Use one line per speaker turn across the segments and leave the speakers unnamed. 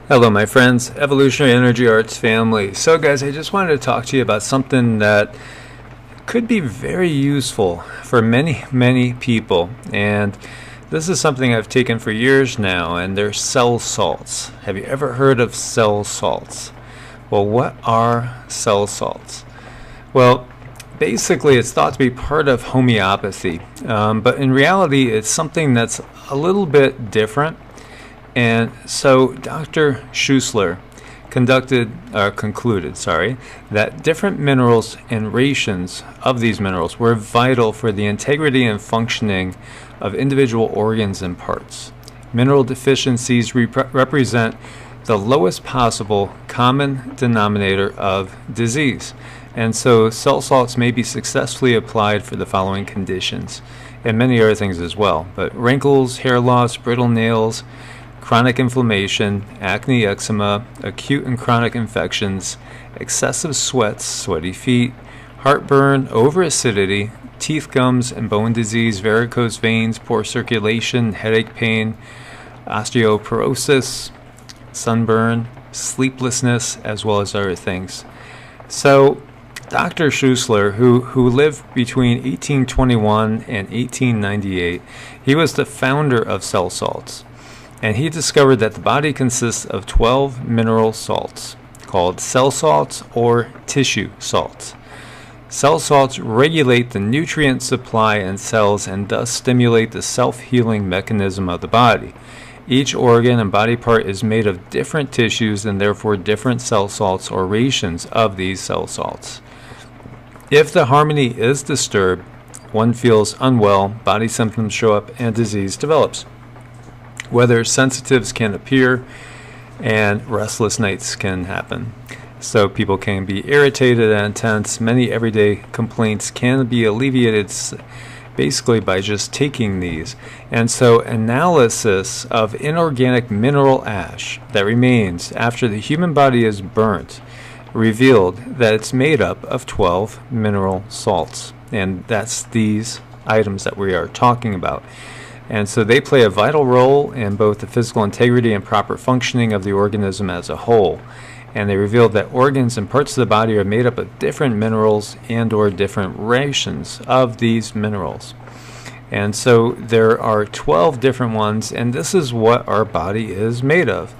Hello my friends, Evolutionary Energy Arts family. So guys, I just wanted to talk to you about something that could be very useful for many people. And this is something I've taken for years now, and they're cell salts. Have you ever heard of cell salts? Well, what are cell salts? Well, basically it's thought to be part of homeopathy, but in reality it's something that's a little bit different. And so Dr. Schussler concluded that different minerals and rations of these minerals were vital for the integrity and functioning of individual organs and parts. Mineral deficiencies represent the lowest possible common denominator of disease. And so cell salts may be successfully applied for the following conditions, and many other things as well. But wrinkles, hair loss, brittle nails, chronic inflammation, acne, eczema, acute and chronic infections, excessive sweats, sweaty feet, heartburn, overacidity, teeth, gums, and bone disease, varicose veins, poor circulation, headache pain, osteoporosis, sunburn, sleeplessness, as well as other things. So Dr. Schussler, who lived between 1821 and 1898, he was the founder of cell salts. And he discovered that the body consists of 12 mineral salts called cell salts or tissue salts. Cell salts regulate the nutrient supply in cells and thus stimulate the self-healing mechanism of the body. Each organ and body part is made of different tissues and therefore different cell salts or rations of these cell salts. If the harmony is disturbed, one feels unwell, body symptoms show up, and disease develops. Weather sensitives can appear and restless nights can happen. So people can be irritated and tense. Many everyday complaints can be alleviated basically by just taking these. And so analysis of inorganic mineral ash that remains after the human body is burnt revealed that it's made up of 12 mineral salts. And that's these items that we are talking about. And so they play a vital role in both the physical integrity and proper functioning of the organism as a whole. And they revealed that organs and parts of the body are made up of different minerals and or different rations of these minerals. And so there are 12 different ones, and this is what our body is made of.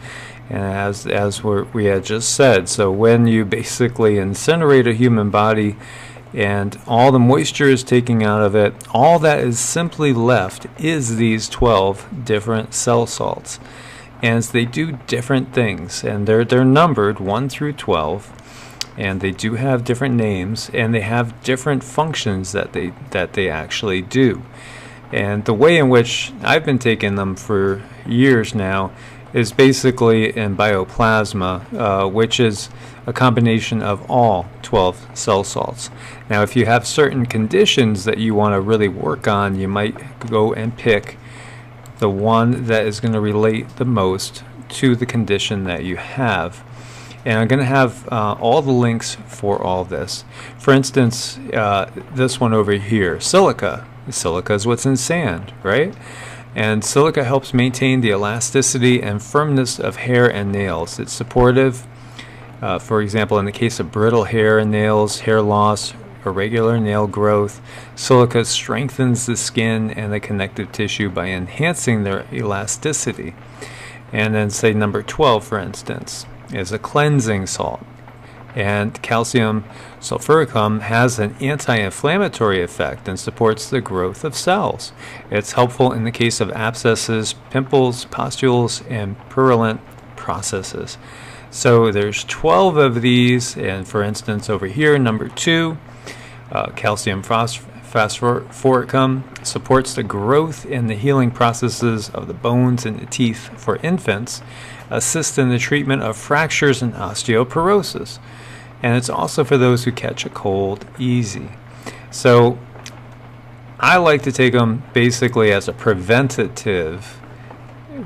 And as we had just said, so when you basically incinerate a human body, and all the moisture is taken out of it, all that is simply left is these 12 different cell salts. And they do different things, and they're numbered 1 through 12, and they do have different names, and they have different functions that they actually do. And the way in which I've been taking them for years now is basically in Bioplasma, which is a combination of all 12 cell salts. Now, if you have certain conditions that you want to really work on, you might go and pick the one that is going to relate the most to the condition that you have. And I'm going to have all the links for all this. For instance, this one over here, silica. Silica is what's in sand, right? And silica helps maintain the elasticity and firmness of hair and nails. It's supportive. For example, in the case of brittle hair and nails, hair loss, irregular nail growth, silica strengthens the skin and the connective tissue by enhancing their elasticity. And then say number 12, for instance, is a cleansing salt. And calcium sulfuricum has an anti-inflammatory effect and supports the growth of cells. It's helpful in the case of abscesses, pimples, pustules, and purulent processes. So there's 12 of these, and for instance over here, number 2, calcium phosphoricum supports the growth and the healing processes of the bones and the teeth for infants, assists in the treatment of fractures and osteoporosis, and it's also for those who catch a cold easy. So I like to take them basically as a preventative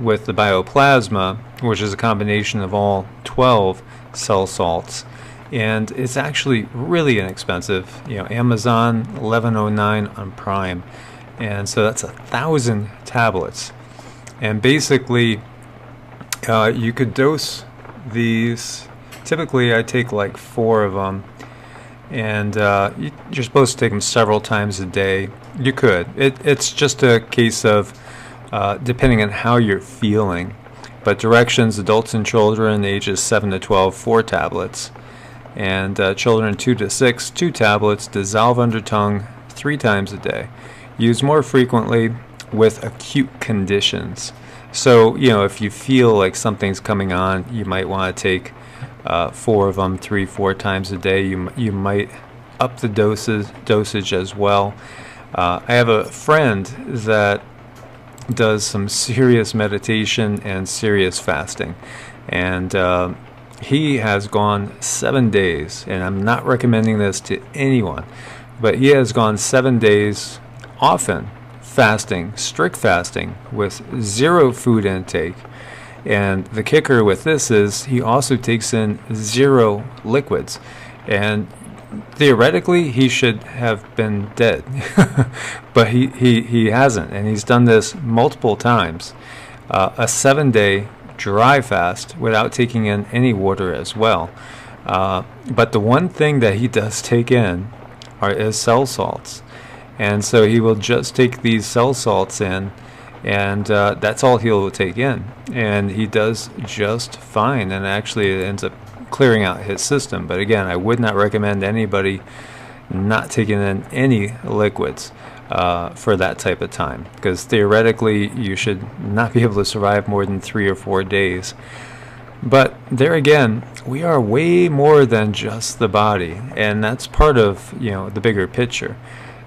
with the Bioplasma, which is a combination of all 12 cell salts, and it's actually really inexpensive. Amazon $11.09 on Prime, and so that's 1,000 tablets. And basically, you could dose these. Typically, I take like 4 of them, and you're supposed to take them several times a day. You could. It's just a case of depending on how you're feeling. But directions: adults and children ages 7 to 12, 4 tablets, and children 2 to 6, 2 tablets. Dissolve under tongue 3 times a day. Use more frequently with acute conditions. So, if you feel like something's coming on, you might want to take 4 of them 3-4 times a day. You might up the dosage as well. I have a friend that does some serious meditation and serious fasting, and he has gone 7 days, and I'm not recommending this to anyone, but he has gone 7 days often fasting, strict fasting, with 0 food intake. And the kicker with this is he also takes in 0 liquids. And theoretically, he should have been dead. But he hasn't. And he's done this multiple times. A 7-day dry fast without taking in any water as well. But the one thing that he does take in is cell salts. And so he will just take these cell salts in, and that's all he'll take in. And he does just fine, and actually it ends up clearing out his system. But again, I would not recommend anybody not taking in any liquids for that type of time, because theoretically you should not be able to survive more than 3 or 4 days. But there again, we are way more than just the body, and that's part of the bigger picture.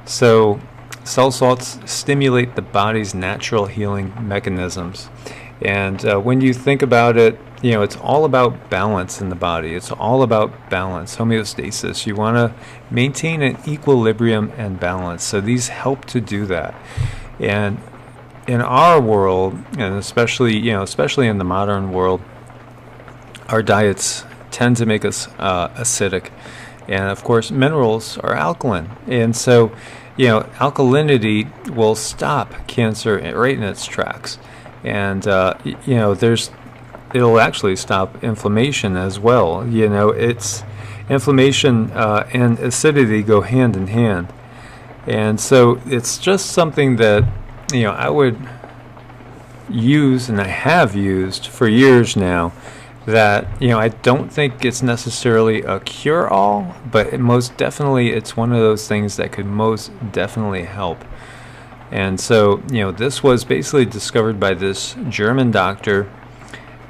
So cell salts stimulate the body's natural healing mechanisms. And when you think about it, it's all about balance in the body. It's all about balance, homeostasis. You want to maintain an equilibrium and balance. So these help to do that. And in our world, and especially in the modern world, our diets tend to make us acidic. And of course, minerals are alkaline. And so, alkalinity will stop cancer right in its tracks. And, it'll actually stop inflammation as well. It's inflammation and acidity go hand in hand. And so it's just something that, I would use, and I have used for years now, that I don't think it's necessarily a cure-all, but most definitely it's one of those things that could most definitely help. And so this was basically discovered by this German doctor,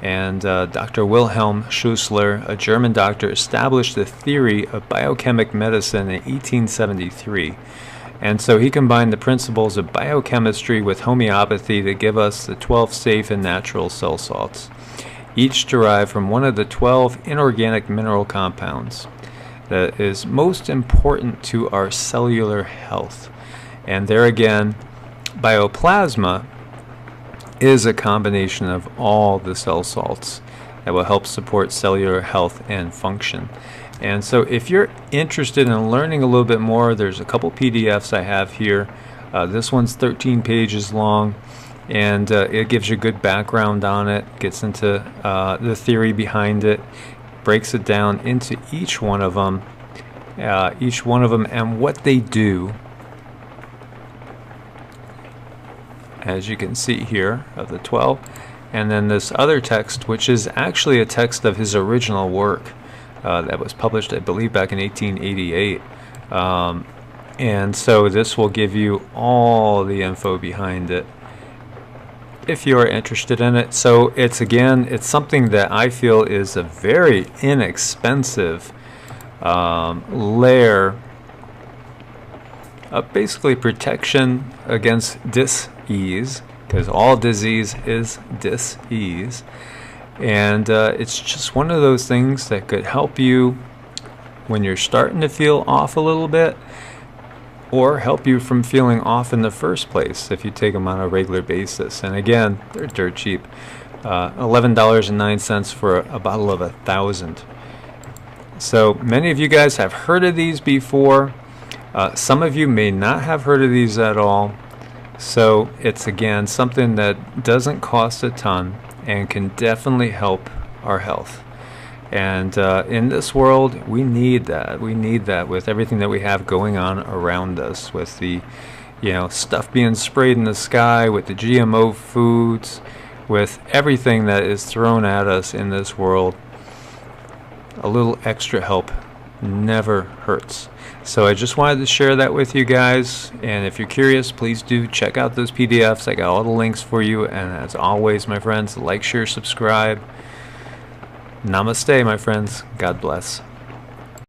and Dr. Wilhelm Schussler, a German doctor, established the theory of biochemic medicine in 1873. And so he combined the principles of biochemistry with homeopathy to give us the 12 safe and natural cell salts, each derived from one of the 12 inorganic mineral compounds that is most important to our cellular health. And there again, bioplasma is a combination of all the cell salts that will help support cellular health and function. And so if you're interested in learning a little bit more, there's a couple PDFs I have here. This one's 13 pages long. And it gives you a good background on it, gets into the theory behind it, breaks it down into each one of them and what they do. As you can see here, of the 12. And then this other text, which is actually a text of his original work that was published, I believe, back in 1888. And so this will give you all the info behind it, if you are interested in it. So it's something that I feel is a very inexpensive layer of basically protection against dis-ease, because all disease is dis-ease. And it's just one of those things that could help you when you're starting to feel off a little bit, or help you from feeling off in the first place if you take them on a regular basis. And again, they're dirt cheap. $11.09 for a bottle of 1,000. So many of you guys have heard of these before. Some of you may not have heard of these at all. So it's again something that doesn't cost a ton and can definitely help our health. And in this world, we need that. We need that with everything that we have going on around us, with the, stuff being sprayed in the sky, with the GMO foods, with everything that is thrown at us in this world. A little extra help never hurts. So I just wanted to share that with you guys, and if you're curious, please do check out those PDFs. I got all the links for you, and as always, my friends, like, share, subscribe. Namaste, my friends. God bless.